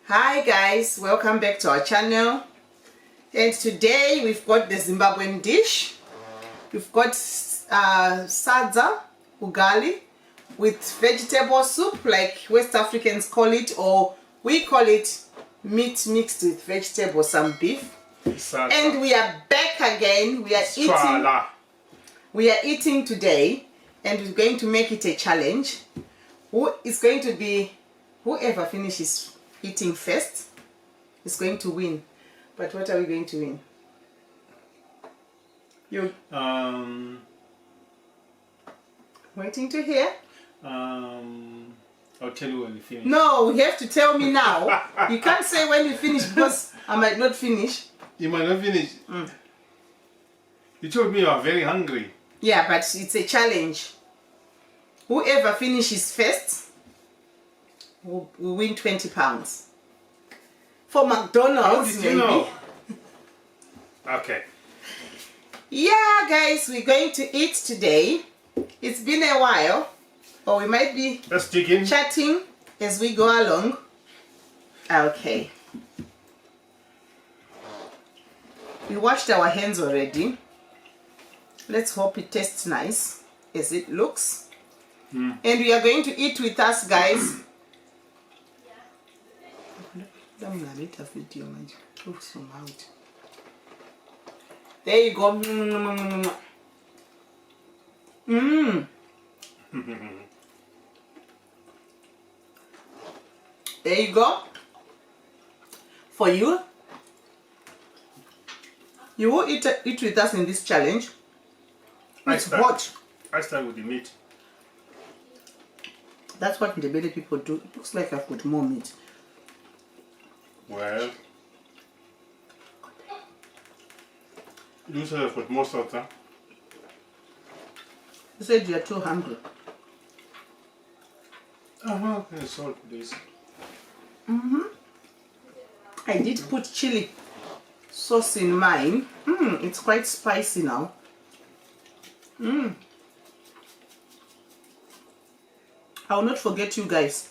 Hi guys, welcome back to our channel. And today we've got the Zimbabwean dish. We've got sadza, ugali, with vegetable soup like West Africans call it, or we call it meat mixed with vegetables, some beef. Sadza. And we are back again. We are eating today, and we're going to make it a challenge. Whoever finishes eating first is going to win. But what are we going to win? You waiting to hear? I'll tell you when you finish. No, you have to tell me now. You can't say when you finish because I might not finish. You might not finish. You told me you are very hungry. Yeah, but it's a challenge. Whoever finishes first will win £20. For McDonald's, How did you maybe. know? Okay. Yeah, guys, we're going to eat today. It's been a while, or we might be Let's dig in. chatting as we go along. Okay. We washed our hands already. Let's hope it tastes nice as it looks. And we are going to eat with us, guys. There you go. There you go. For you. You will eat with us in this challenge. It's hot. I start with the meat. That's what the belly people do. It looks like I've got more meat. Well, you said I've got more salt, huh? You said you're too hungry. Okay, salt, please. I did put chili sauce in mine. It's quite spicy now. I will not forget you guys.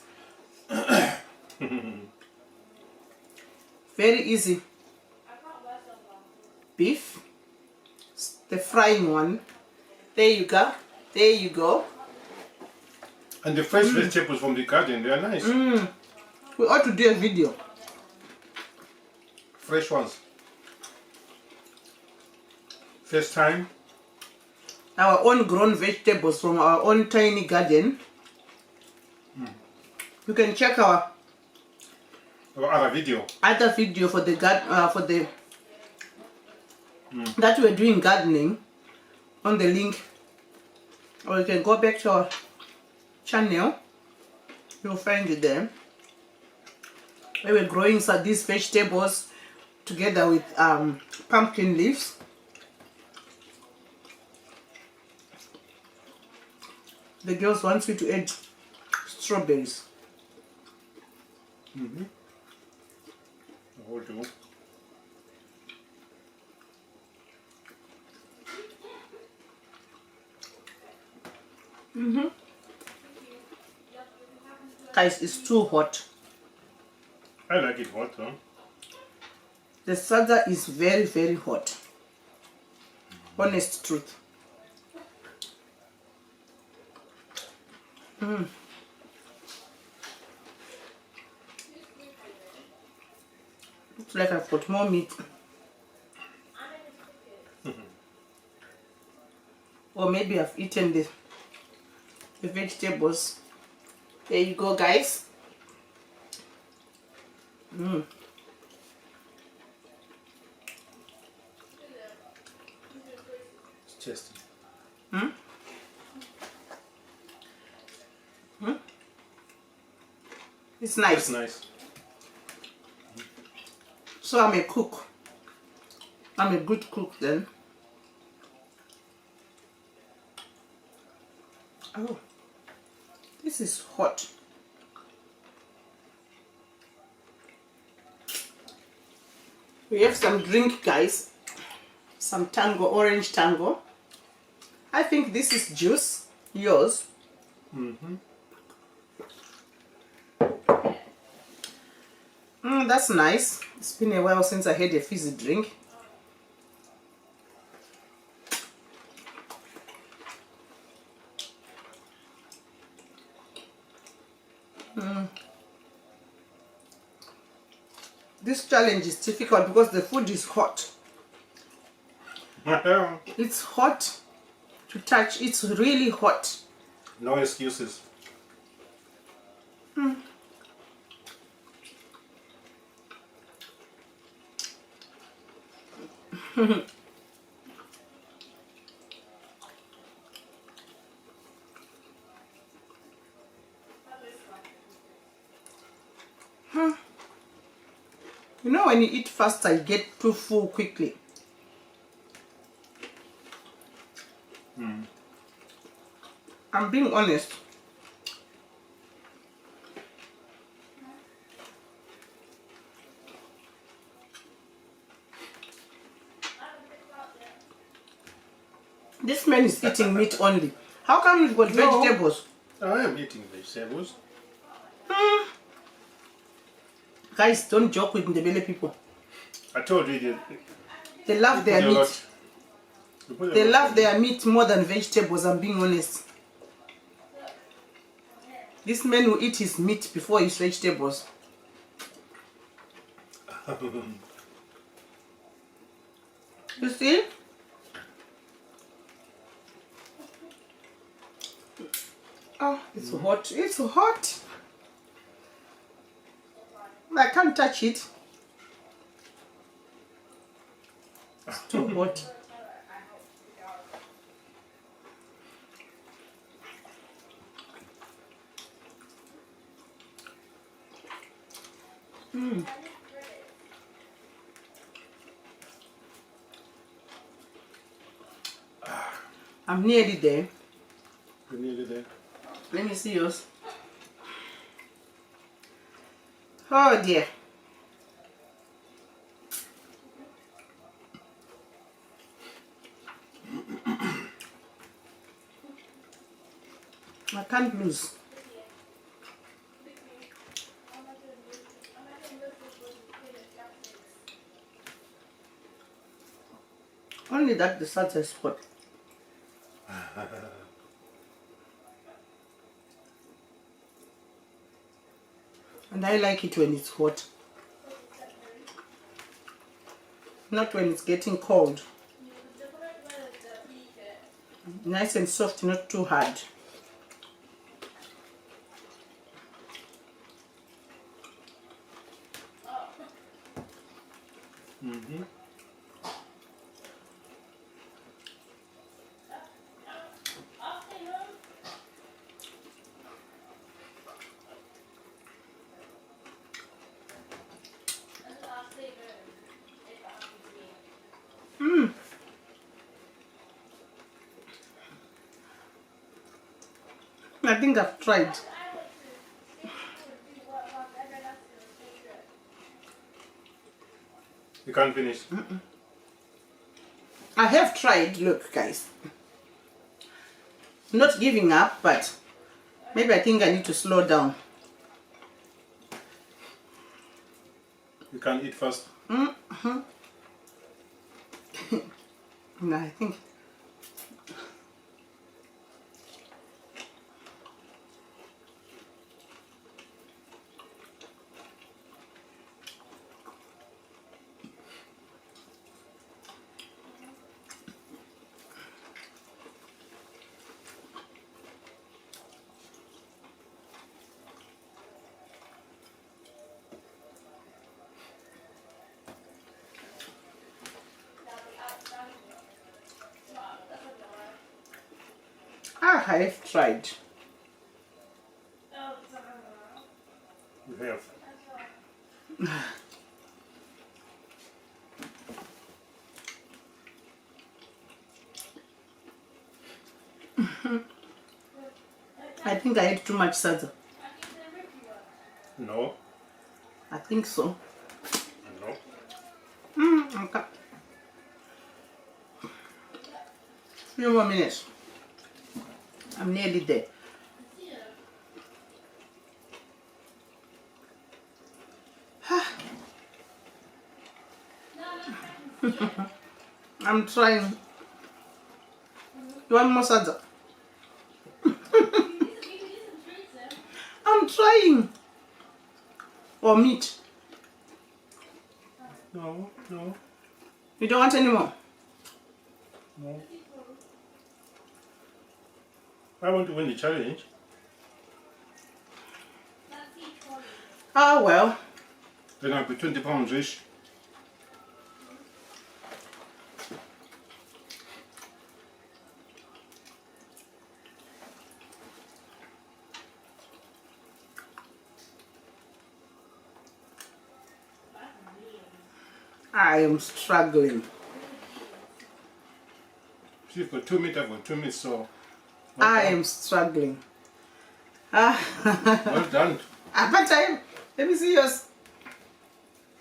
Very easy. Beef. The frying one. There you go. There you go. And the fresh vegetables from the garden, they are nice. We ought to do a video. Fresh ones. First time. Our own grown vegetables from our own tiny garden. You can check our Other video. other video for the that we're doing gardening on the link, or you can go back to our channel. You'll find it there. Where we're growing these vegetables together with pumpkin leaves. The girls want me to add strawberries. I will do. Guys, it's too hot. I like it hot, huh? The sadza is very, very hot. Honest truth. Looks like I've got more meat. Or maybe I've eaten the vegetables. There you go, guys. It's tasty. It's nice. It's nice. So I'm a cook. I'm a good cook then. Oh, this is hot. We have some drink, guys. Some tango, orange tango. I think this is juice. Yours. That's nice. It's been a while since I had a fizzy drink. This challenge is difficult because the food is hot. It's hot to touch. It's really hot. No excuses. You know, when you eat fast, I get too full quickly. I'm being honest. This man is eating meat only. How come you've got No. vegetables? I am eating vegetables. Guys, don't joke with Ndebele people. I told you They love their put a meat. lot. You put a They lot. love their meat more than vegetables, I'm being honest. This man will eat his meat before his vegetables. You see? Oh, it's hot. It's hot. I can't touch it. It's too hot. I'm nearly there. You're nearly there. Let me see yours. Oh dear. I can't lose. Only that the salsa is hot. And I like it when it's hot. Not when it's getting cold. Nice and soft, not too hard. I think I've tried. You can't finish. I have tried, look guys. Not giving up, but maybe I think I need to slow down. You can't eat fast. No, I think. I have tried. You have. I think I had too much salsa. No. I think so. No. Okay. Few more minutes. I'm nearly there. I'm trying. You want more sadza? I'm trying. Or meat. No, no, You don't want any more? no. I want to win the challenge. Ah, well. Then I'll be 20 pounds rich. I am struggling. See, for 2 minutes, I've got 2 minutes, so. I am struggling. Ah. Well done. But let me see yours.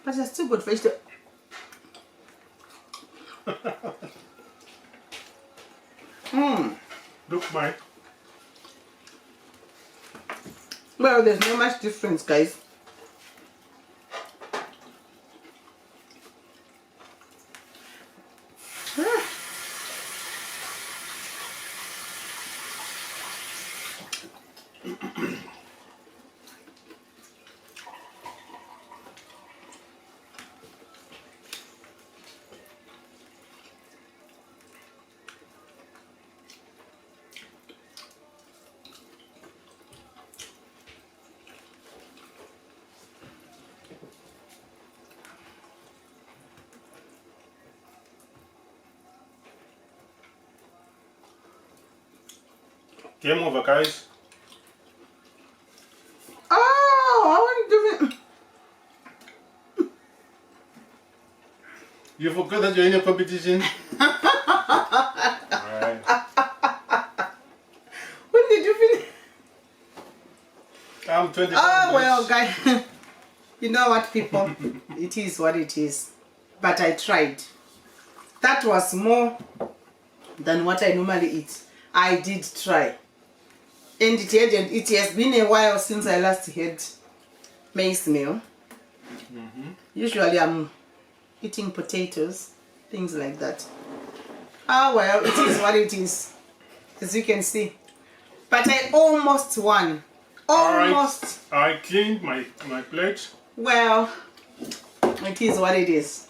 But you're still good vegetable. Look, Mike. Well, there's not much difference, guys. Game over, guys. Oh, I want to do it. You forgot that you're in a competition. Alright. When did you finish? I'm 20 Oh, pounds well, rich. guys. You know what, people? It is what it is. But I tried. That was more than what I normally eat. I did try. And it has been a while since I last had maize meal. Usually I'm eating potatoes, things like that. Ah, well, it is what it is, as you can see. But I almost won. Almost. I cleaned my plate. Well, it is what it is.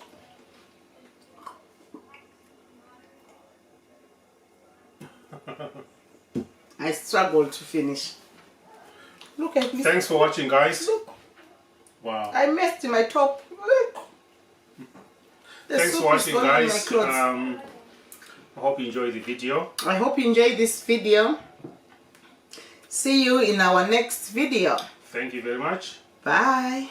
I struggled to finish. Look at this. Thanks for watching, guys. Look, Wow. I messed my top. Look. The Thanks soup for is watching, going on my guys. clothes. I hope you enjoyed the video. I hope you enjoyed this video. See you in our next video. Thank you very much. Bye.